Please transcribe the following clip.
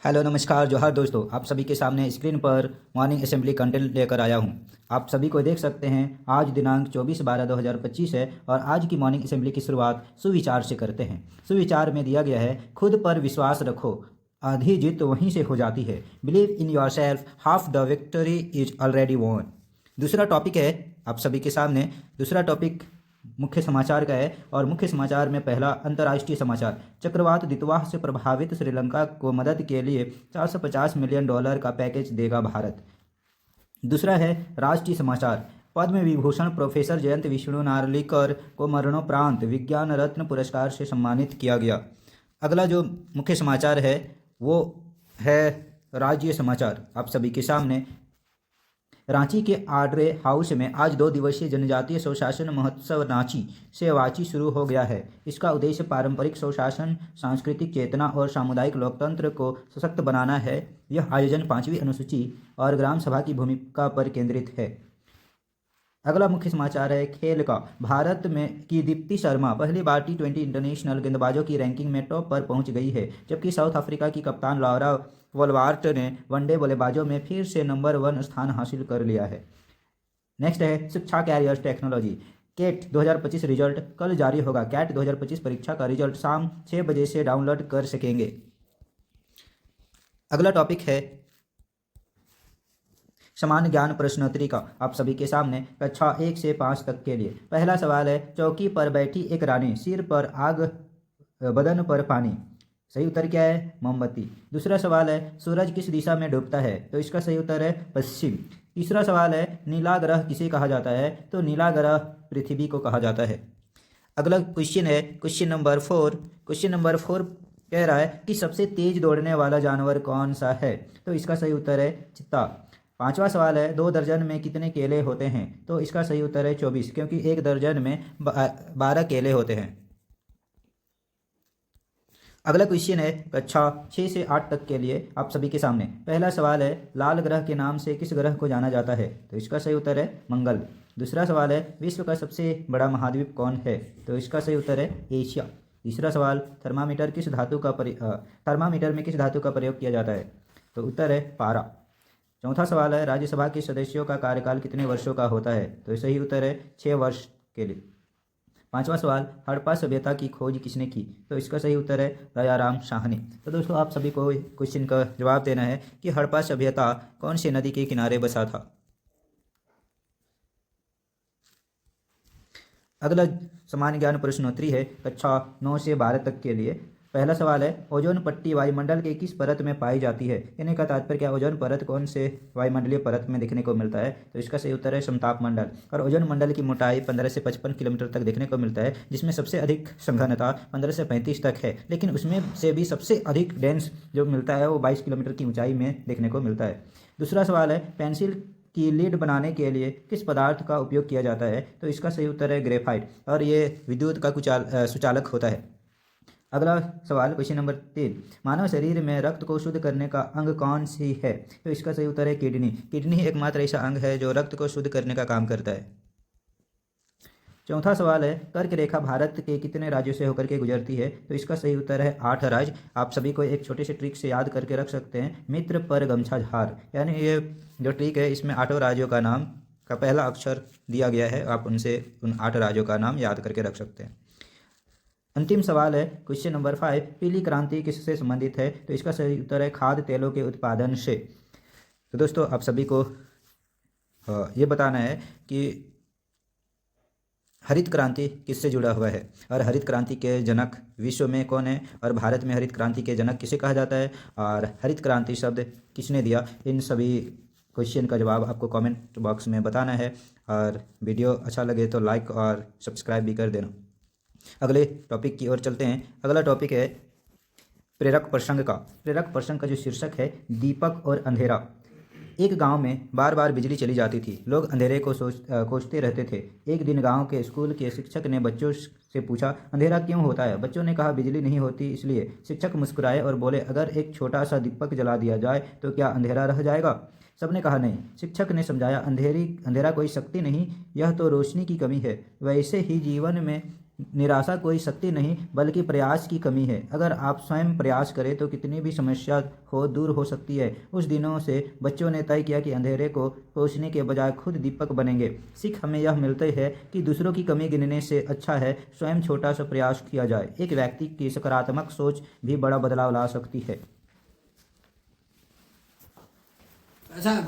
Hello नमस्कार जोहार दोस्तों, आप सभी के सामने स्क्रीन पर मॉर्निंग असेंबली कंटेंट लेकर आया हूं। आप सभी को देख सकते हैं। आज दिनांक 24/12/2025 है और आज की मॉर्निंग असेंबली की शुरुआत सुविचार से करते हैं। सुविचार में दिया गया है, खुद पर विश्वास रखो, आधी जीत वहीं से हो जाती है। Believe in your self, half the victory is already won. दूसरा टॉपिक है आप सभी के सामने। दूसरा टॉपिक मुख्य समाचार का है और मुख्य समाचार में पहला अंतर्राष्ट्रीय समाचार, चक्रवात दितवाह से प्रभावित श्रीलंका को मदद के लिए $450 मिलियन का पैकेज देगा भारत। दूसरा है राष्ट्रीय समाचार, पद्म विभूषण प्रोफेसर जयंत विष्णु नार्लिकर को मरणोपरांत विज्ञान रत्न पुरस्कार से सम्मानित किया गया। अगला जो मुख्य समाचार है वो है राज्य समाचार आप सभी के सामने। रांची के आड्रे हाउस में आज 2 दिवसीय जनजातीय स्वशासन महोत्सव रांची से वाची शुरू हो गया है। इसका उद्देश्य पारंपरिक स्वशासन, सांस्कृतिक चेतना और सामुदायिक लोकतंत्र को सशक्त बनाना है। यह आयोजन 5वीं अनुसूची और ग्राम सभा की भूमिका पर केंद्रित है। अगला मुख्य समाचार है खेल का। भारत में की दीप्ति शर्मा पहली बार T20 इंटरनेशनल गेंदबाजों की रैंकिंग में टॉप पर पहुंच गई है, जबकि साउथ अफ्रीका की कप्तान लॉरा वोल्वार्ट ने वनडे बल्लेबाजों में फिर से नंबर 1 स्थान हासिल कर लिया है। नेक्स्ट है शिक्षा, कैरियर, टेक्नोलॉजी। कैट 2025 रिजल्ट कल जारी होगा। कैट 2025 परीक्षा का रिजल्ट शाम 6 बजे से डाउनलोड कर सकेंगे। अगला टॉपिक है समान ज्ञान प्रश्नोत्तरी का आप सभी के सामने कक्षा 1 से 5 तक के लिए। पहला सवाल है, चौकी पर बैठी एक रानी, सिर पर आग, बदन पर पानी। सही उत्तर क्या है? मोमबत्ती। दूसरा सवाल है, सूरज किस दिशा में डूबता है? तो इसका सही उत्तर है पश्चिम। तीसरा सवाल है, नीला ग्रह किसे कहा जाता है? तो नीला ग्रह पृथ्वी को कहा जाता है। अगला क्वेश्चन है क्वेश्चन नंबर 4। क्वेश्चन नंबर 4 कह रहा है कि सबसे तेज दौड़ने वाला जानवर कौन सा है? तो इसका सही उत्तर है चीता। पांचवा सवाल है, 2 दर्जन में कितने केले होते हैं? तो इसका सही उत्तर है 24, क्योंकि 1 दर्जन में 12 केले होते हैं। अगला क्वेश्चन है कक्षा 6 से 8 तक के लिए आप सभी के सामने। पहला सवाल है, लाल ग्रह के नाम से किस ग्रह को जाना जाता है? तो इसका सही उत्तर है मंगल। दूसरा सवाल है, विश्व का सबसे बड़ा महाद्वीप कौन है? तो इसका सही उत्तर है एशिया। तीसरा सवाल, थर्मामीटर में किस धातु का प्रयोग किया जाता है? तो उत्तर है पारा। चौथा सवाल है, राज्यसभा के सदस्यों का कार्यकाल कितने वर्षों का होता है? तो सही उत्तर है 6 वर्ष के लिए। पांचवा सवाल, हड़प्पा सभ्यता की खोज किसने की? तो इसका सही उत्तर है दयाराम शाह ने। तो दोस्तों आप सभी को क्वेश्चन का जवाब देना है कि हड़प्पा सभ्यता कौन सी नदी के किनारे बसा था। अगला सामान्य ज्ञान प्रश्नोत्तरी है कक्षा 9 से 12 तक के लिए। पहला सवाल है, ओजोन पट्टी वायुमंडल के किस परत में पाई जाती है? कहने का तात्पर्य क्या, ओजोन परत कौन से वायुमंडलीय परत में देखने को मिलता है? तो इसका सही उत्तर है समताप मंडल। और ओजोन मंडल की मोटाई 15 से 55 किलोमीटर तक देखने को मिलता है, जिसमें सबसे अधिक सघनता 15 से 35 तक है, लेकिन उसमें से भी सबसे अधिक डेंस जो मिलता है वो 22 किलोमीटर की ऊंचाई में देखने को मिलता है। दूसरा सवाल है, पेंसिल की लीड बनाने के लिए किस पदार्थ का उपयोग किया जाता है? तो इसका सही उत्तर है ग्रेफाइट, और ये विद्युत का सुचालक होता है। अगला सवाल क्वेश्चन नंबर 3, मानव शरीर में रक्त को शुद्ध करने का अंग कौन सी है? तो इसका सही उत्तर है किडनी। किडनी एकमात्र ऐसा अंग है जो रक्त को शुद्ध करने का काम करता है। चौथा सवाल है, कर्क रेखा भारत के कितने राज्यों से होकर के गुजरती है? तो इसका सही उत्तर है 8 राज्य। आप सभी को एक छोटे से ट्रिक से याद करके रख सकते हैं, मित्र पर गमछा झार, यानी ये जो ट्रिक है इसमें 8 राज्यों का नाम का पहला अक्षर दिया गया है, आप उनसे उन 8 राज्यों का नाम याद करके रख सकते हैं। अंतिम सवाल है क्वेश्चन नंबर 5, पीली क्रांति किससे संबंधित है? तो इसका सही उत्तर है खाद्य तेलों के उत्पादन से। तो दोस्तों आप सभी को ये बताना है कि हरित क्रांति किससे जुड़ा हुआ है और हरित क्रांति के जनक विश्व में कौन है, और भारत में हरित क्रांति के जनक किसे कहा जाता है, और हरित क्रांति शब्द किसने दिया? इन सभी क्वेश्चन का जवाब आपको कमेंट बॉक्स में बताना है, और वीडियो अच्छा लगे तो लाइक और सब्सक्राइब भी कर देना। अगले टॉपिक की ओर चलते हैं। अगला टॉपिक है प्रेरक प्रसंग का। प्रेरक प्रसंग का जो शीर्षक है दीपक और अंधेरा। एक गांव में बार बार बिजली चली जाती थी। लोग अंधेरे को कोसते रहते थे। एक दिन गांव के स्कूल के शिक्षक ने बच्चों से पूछा, अंधेरा क्यों होता है? बच्चों ने कहा, बिजली नहीं होती इसलिए। शिक्षक मुस्कुराए और बोले, अगर एक छोटा सा दीपक जला दिया जाए तो क्या अंधेरा रह जाएगा? सबने कहा नहीं। शिक्षक ने समझाया, अंधेरा कोई शक्ति नहीं, यह तो रोशनी की कमी है। वैसे ही जीवन में निराशा कोई शक्ति नहीं बल्कि प्रयास की कमी है। अगर आप स्वयं प्रयास करें तो कितनी भी समस्या हो दूर हो सकती है। उस दिनों से बच्चों ने तय किया कि अंधेरे को पोंछने के बजाय खुद दीपक बनेंगे। सीख हमें यह मिलती है कि दूसरों की कमी गिनने से अच्छा है स्वयं छोटा सा प्रयास किया जाए। एक व्यक्ति की सकारात्मक सोच भी बड़ा बदलाव ला सकती है। अच्छा।